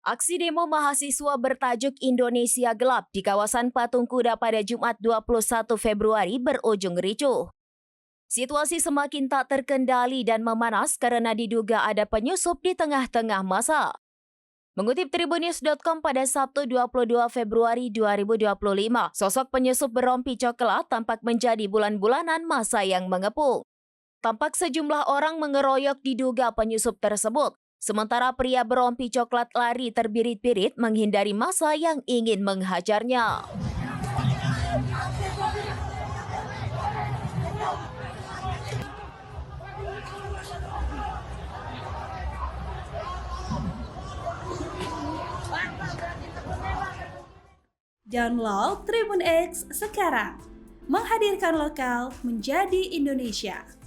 Aksi demo mahasiswa bertajuk Indonesia Gelap di kawasan Patung Kuda pada Jumat 21 Februari berujung ricuh. Situasi semakin tak terkendali dan memanas karena diduga ada penyusup di tengah-tengah masa. Mengutip Tribunnews.com pada Sabtu 22 Februari 2025, sosok penyusup berompi coklat tampak menjadi bulan-bulanan masa yang mengepung. Tampak sejumlah orang mengeroyok diduga penyusup tersebut. Sementara pria berompi coklat lari terbirit-birit menghindari massa yang ingin menghajarnya. Download Tribun X sekarang, menghadirkan lokal menjadi Indonesia.